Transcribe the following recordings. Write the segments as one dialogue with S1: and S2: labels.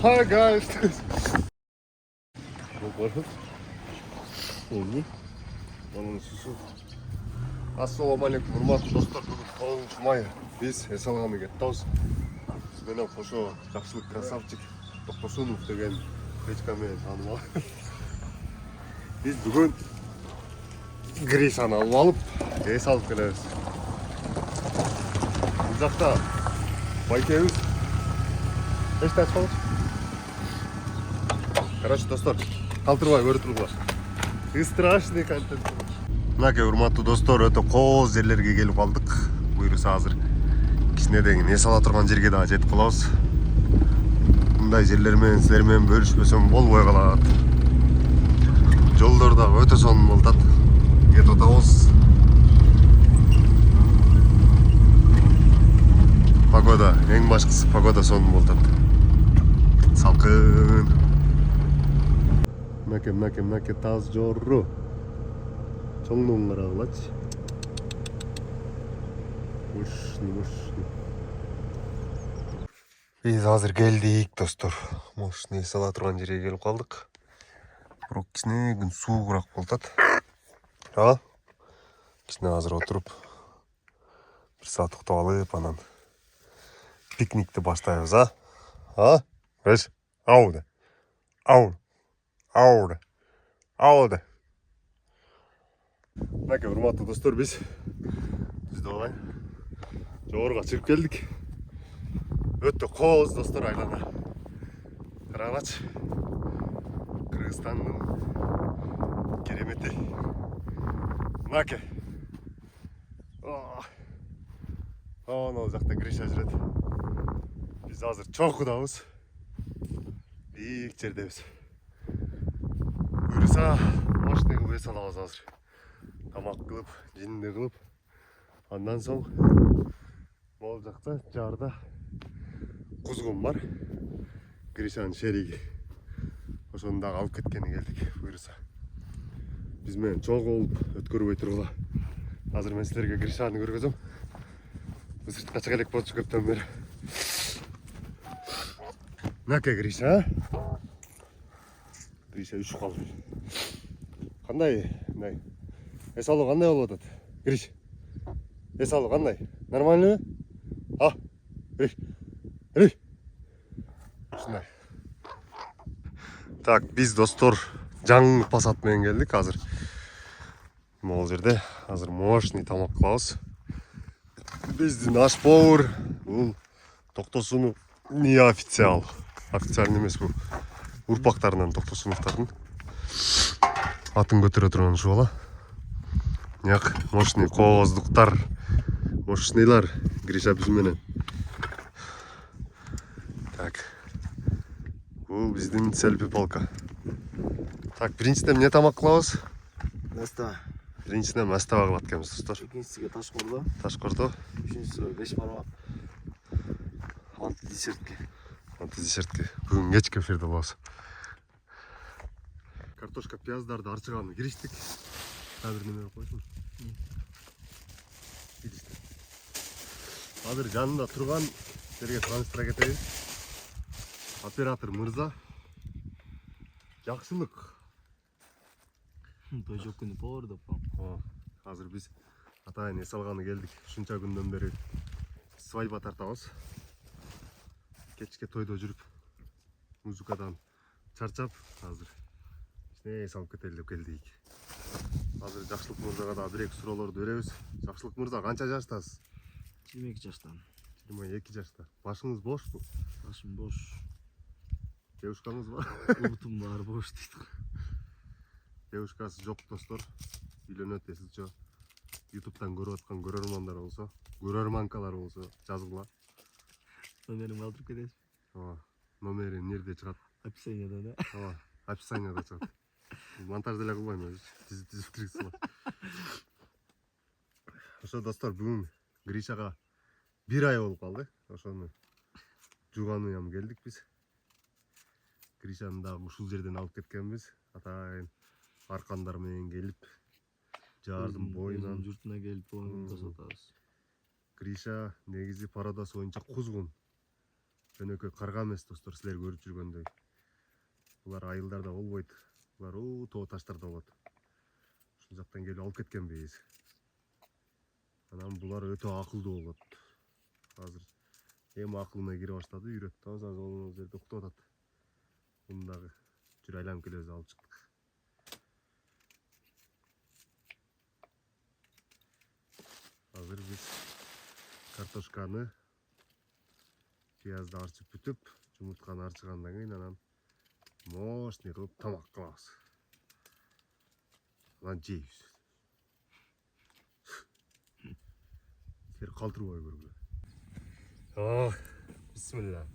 S1: Hi guys. Ассалаумағалейкум, урматтуу достор. Бүгүн 9 май. Биз эс алганы кеттебиз. Биз менен кошо жакшылык красавчик Токтосунов деген печка менен таанымал. Биз бүгүн Гришаны алып алып, эс алып келебиз. Бул жакта байкебиз. Эчтене айтпабыз. Короче, достор, калтырбай көрүп туруңуздар. Страшный контент. Мынакей урматтуу достор, өтө кооз жерлерге келип калдык. Буюрса азыр кичине деген эс ала турган жерге да жетип калабыз. Мындай жерлер менен силер менен бөлүшпөсөм болбой калат. Жолдор да өтө сонун болот. Кетип атабыз. Погода, эң башкысы погода сонун болот. Салкын. Мынакей таз жору. Чоңдуң карагылачы. Мышны. Биз азыр келдик, достор. Машина эс ала турган жерге келип калдык. Бирок кичине күн суугураак болот. Кичине азыр отуруп, бир саат уктап алып, анан пикникти баштайбыз, Эш, ауды. Мынакей урматтуу достор, биз давай жогоруга чыгып келдик. Өтө кооз, достор, айлана. Карагылачы. Кыргызстандын керемети. Мынакей. Анау жакта Гриша жүрөт. Биз азыр чокудабыз. Бийик жердебиз. Буюрса, машина кылып эс алабыз азыр. Тамак кылып, жинди кылып. Андан соң могул жакта жарда кузгун бар. Гришанын шериги. Ошону дагы алып кеткени келдик. Буюрса биз менен чогуу болуп өткөрбөй тургула. Азыр мен силерге Гришаны көргөзөм. Биз сыртка чыга элек болчу көптөн бери. Мынакей Гриша. Гриша үшүп калды. Кандай? Эс алуу кандай болуп атат? Гриш. Эс алуу кандай? Нормальныйбы? Гриш. Ушундай. Так, биз достор жаңы пассат менен келдик азыр. Могул жерде азыр мощный тамак кылабыз. Биздин аш-повар бул Токтосунов неофициал. Официальный эмес бул. Урпактарынан Токтосуновдордун атын көтөрө турган ушу бала. Няк мощный кооздуктар, мощныйлар Гриша биз менен. Так. Бул биздин селфи палка. Так, биринчиден эмне тамак кылабыз?
S2: Настава.
S1: Биринчиден настава кылат экенбиз, достор.
S2: Экинчисиге ташкордо. Үчүнчүсү 5 барма. Анти-десертке.
S1: Бүгүн кечки эфирде болобуз. Картошка, пияздарды арчыганы кириштик. Азыр неме коюшмун? Кириштик. Азыр жанында турган жерге таныстыра кетебиз. Оператор мырза. Жакшылык.
S2: Той жок күнү повар деп калам.
S1: Азыр биз атайын эс алганы келдик. Ушунча күндөн бери свадьба тартабыз. Кечке тойдо жүрүп, музыкадан чарчап, азыр эс алып кетели деп келдик. Азыр Жакшылык мырзага да бир-эки суроолорду беребиз. Жакшылык мырза, канча жаштасыз?
S2: 22 жаштан.
S1: 22 жашта. Башыңыз бошпу?
S2: Башым бош.
S1: Девушкаңыз бар?
S2: Улутум бар, бош дейт.
S1: Девушкасы жок, достор. Үйлөнөт, эсилчө. YouTube'дан көрүп аткан көрөрмандар болсо, көрөрманкалар болсо жазгыла.
S2: Номерин калтырып кетесиз.
S1: Номери эмнеде чыгат?
S2: Описанияда да.
S1: Описанияда чыгат. Монтаж деле кылбайм, өзү тизип киргизсилар. Ошо, достор, бүгүн Гришага 1 ай болуп калды. Ошону жуугануям келдик биз. Гришаны дагы ушул жерден алып кеткенбиз. Атайын аркандар менен келип, жардын боюнан
S2: журтуна келип боюн тосотабыз.
S1: Гриша негизи парадасы боюнча кузгун. Жөнөкөй карга эмес достор, силер көрүп жүргөндөй. Булар айылдарда болбойт. Булар тоо таштарда болот. Ушул жактан келип алып кеткенбиз. Анан булар өтө акылдуу болот. Азыр эми акылына кире баштады, үйрөттү. Азыр ол жерде уктап атат. Муну дагы жүр айланып келебиз, алып чыктык. Азыр биз картошканы, пиязды арчып бүтүп, жумуртканы арчыгандан кийин анан мощный кылып тамак кылабыз. Анан жейбиз. Силер калтырбай көргүлө. Бисмилла.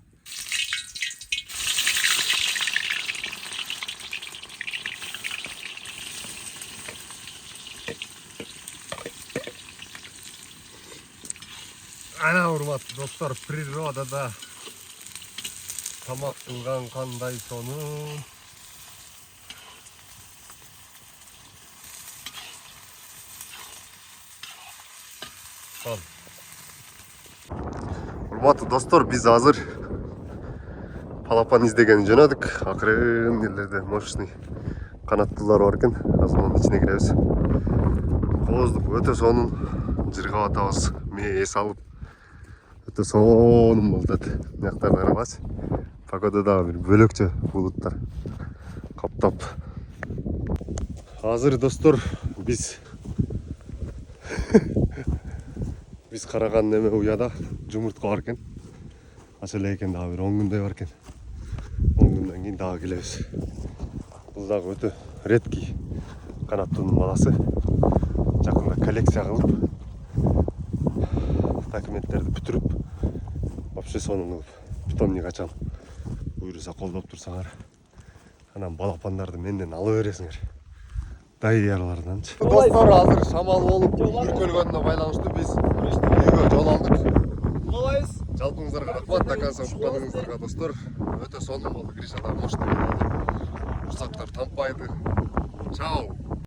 S1: Ана урматтуу достор, природада тамак кылган кандай сонун. Урматтуу достор, биз азыр балапан издеген жөнөдүк. Акырын элерде мощный канаттуулар бар экен. Азыр анын ичине киребиз. Кооздук өтө сонун жыргап атабыз. Мээ салып өтө сонун болуп атат. Мыяктарды карагылачы. Погода дагы бир бөлөкчө булуттар каптап. Азыр достор биз караган неме уяда жумуртка бар экен. Ача эле экен, дагы бир 10 күндөй бар экен. 10 күндөн кийин дагы келебиз. Бул дагы өтө редкий канаттуунун баласы. Жакында коллекция кылып, документтерди бүтүрүп, вообще сонун кылып, питомник ачам. Буюрса колдоп турсаңар, анан балапандарды менден ала бересиңер. Дайыяларданчы. Достор, азыр шамал болуп үркөлгөнүнө байланыштуу биз үйгө жол алдык. Жалпыңыздарга рахмат, таканса укканыңыздарга достор. Өтө сонун болду, Гриша да мощный болду. Урсактар тампайды. Чао.